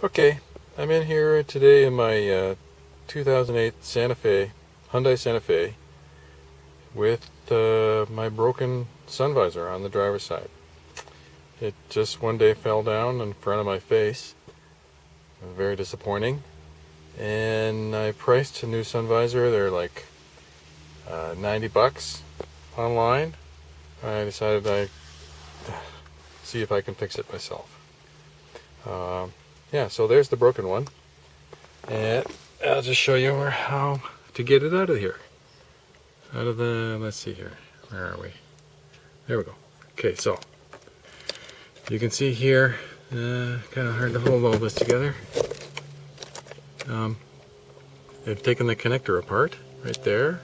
Okay, I'm in here today in my 2008 Santa Fe, Hyundai Santa Fe, with my broken sun visor on the driver's side. It just one day fell down in front of my face. Very disappointing. And I priced a new sun visor. They're like 90 bucks online. I decided I'd see if I can fix it myself. Yeah, so there's the broken one. And I'll just show you how to get it out of here. Out of the, let's see here. Where are we? There we go. Okay, so you can see here, kind of hard to hold all this together. I've taken the connector apart right there.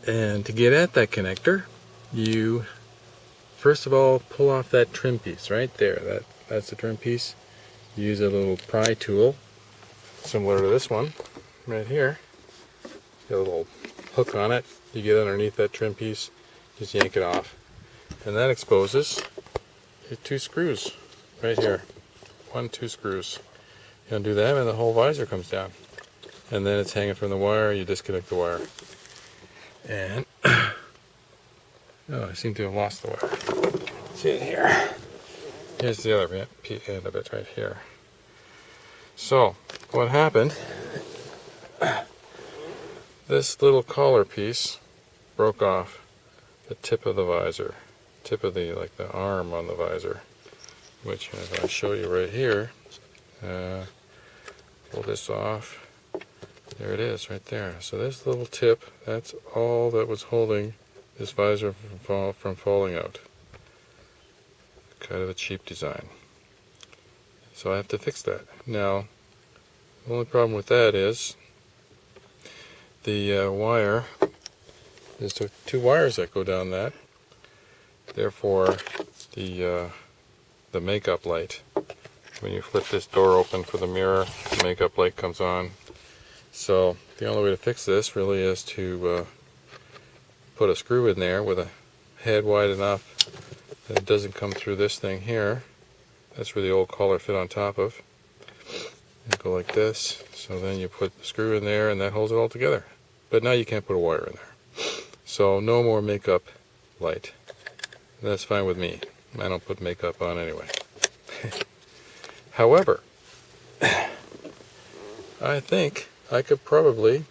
And to get at that connector, you first of all pull off that trim piece right there. That's the trim piece. You use a little pry tool similar to this one right here. Got a little hook on it. You get underneath that trim piece, just yank it off, and that exposes two screws right here. 2 screws. You undo that and the whole visor comes down, and then it's hanging from the wire. You disconnect the wire, and oh, I seem to have lost the wire. See it here. Here's the other end of it right here. So what happened, this little collar piece broke off the tip of the visor, tip of the, like the arm on the visor, which I'll show you right here. Pull this off. There it is right there. So this little tip, that's all that was holding this visor from falling out. Kind of a cheap design. So I have to fix that. Now, the only problem with that is the wire. There's 2 wires that go down that. Therefore, the makeup light. When you flip this door open for the mirror, the makeup light comes on. So the only way to fix this really is to put a screw in there with a head wide enough that it doesn't come through this thing here. That's where the old collar fit on top of. And go like this. So then you put the screw in there and that holds it all together. But now you can't put a wire in there. So no more makeup light. That's fine with me. I don't put makeup on anyway. However, I think I could probably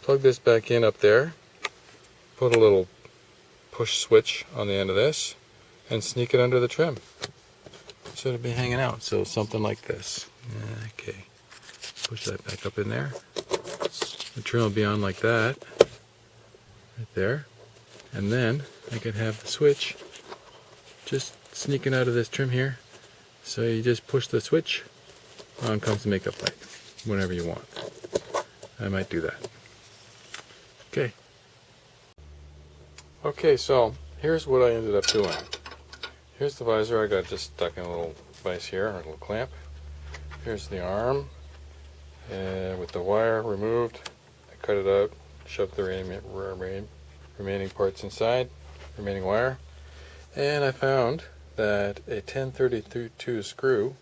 plug this back in up there, put a little push switch on the end of this, and sneak it under the trim. So it'll be hanging out. So something like this. Okay. Push that back up in there. The trim will be on like that. Right there. And then I could have the switch just sneaking out of this trim here. So you just push the switch, on comes the makeup light, whenever you want. I might do that. Okay. Okay, so here's what I ended up doing. Here's the visor. I got just stuck in a little vise here, a little clamp. Here's the arm, and with the wire removed, I cut it out, shoved the remaining parts inside, remaining wire, and I found that a 1032 screw,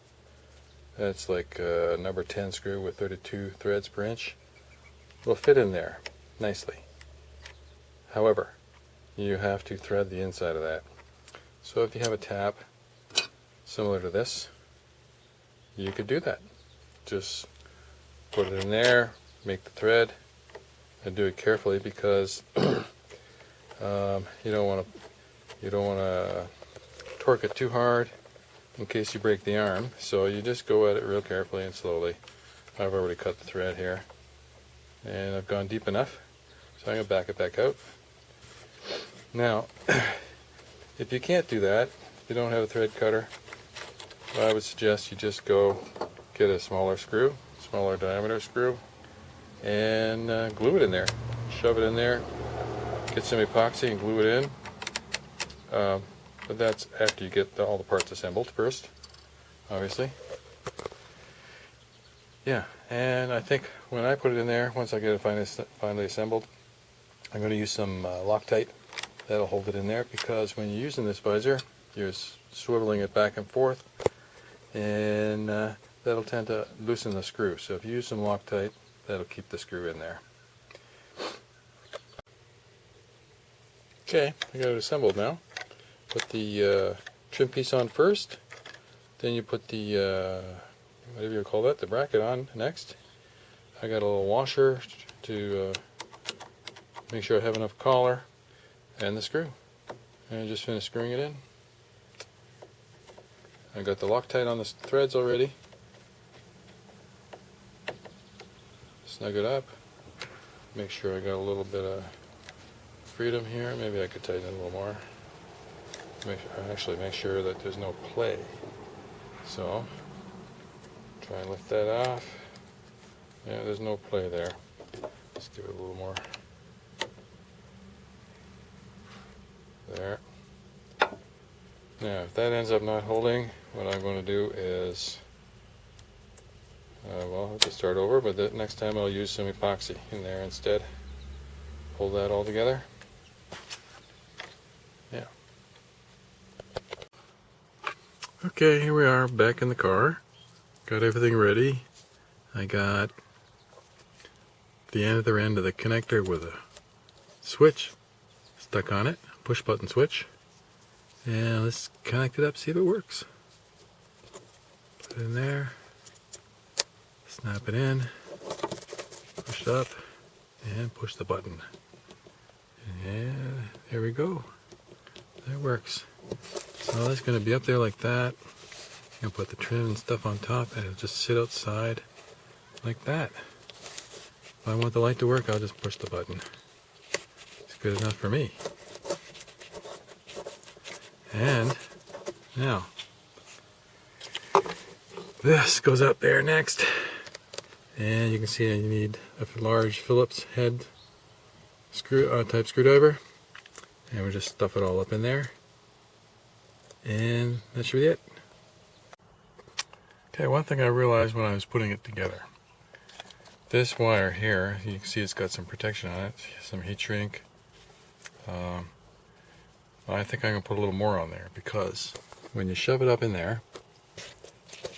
that's like a number 10 screw with 32 threads per inch, will fit in there nicely. However, you have to thread the inside of that. So if you have a tab similar to this, you could do that. Just put it in there, make the thread, and do it carefully because you don't want to torque it too hard in case you break the arm. So you just go at it real carefully and slowly. I've already cut the thread here, and I've gone deep enough, so I'm going to back it back out. Now, if you can't do that, if you don't have a thread cutter, I would suggest you just go get a smaller screw, smaller diameter screw, and glue it in there. Shove it in there, get some epoxy and glue it in. But that's after you get all the parts assembled first, obviously. Yeah, and I think when I put it in there, once I get it finally assembled, I'm going to use some Loctite. That'll hold it in there, because when you're using this visor, you're swiveling it back and forth, and that'll tend to loosen the screw. So if you use some Loctite, that'll keep the screw in there. Okay, I got it assembled now. Put the trim piece on first, then you put the whatever you call that, the bracket on next. I got a little washer to make sure I have enough collar, and the screw. And I just finished screwing it in. I got the Loctite on the threads already. Snug it up. Make sure I got a little bit of freedom here. Maybe I could tighten it a little more. Make sure that there's no play. So, try and lift that off. Yeah, there's no play there. Let's give it a little more. There. Now, if that ends up not holding, what I'm going to do is, well, I'll have to start over, but the next time I'll use some epoxy in there instead. Hold that all together. Yeah. Okay, here we are back in the car. Got everything ready. I got the other end of the connector with a switch stuck on it, push button switch. And let's connect it up, see if it works. Put it in there, snap it in, push it up, and push the button. And there we go. That works. So that's going to be up there like that. I'm going to put the trim and stuff on top, and it'll just sit outside like that. If I want the light to work, I'll just push the button. It's good enough for me. And now, this goes up there next. And you can see you need a large Phillips head type screwdriver. And we just stuff it all up in there. And that should be it. Okay, one thing I realized when I was putting it together. This wire here, you can see it's got some protection on it, some heat shrink. I think I'm going to put a little more on there because when you shove it up in there,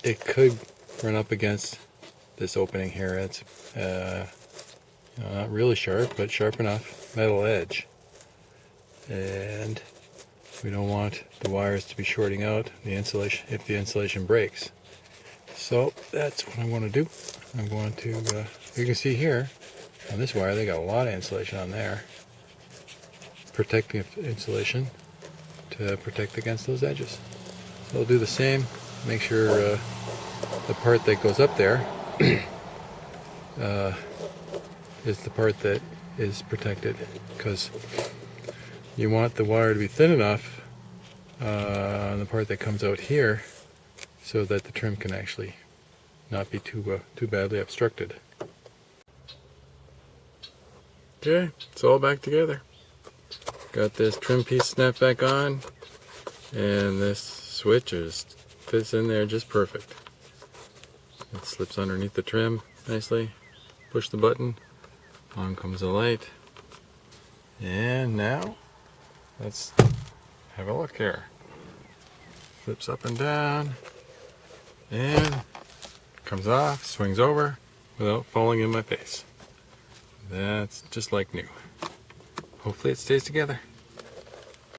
it could run up against this opening here. It's not really sharp, but sharp enough, metal edge. And we don't want the wires to be shorting out the insulation if the insulation breaks. So that's what I'm going to do. I'm going to, you can see here on this wire, they got a lot of insulation on there. Protecting insulation to protect against those edges. So I'll do the same. Make sure the part that goes up there is the part that is protected, because you want the wire to be thin enough on the part that comes out here so that the trim can actually not be too badly obstructed. Okay, it's all back together. Got this trim piece snapped back on, and this switch fits in there just perfect. It slips underneath the trim nicely. Push the button, on comes the light, and now let's have a look here. Flips up and down, and comes off, swings over without falling in my face. That's just like new. Hopefully it stays together.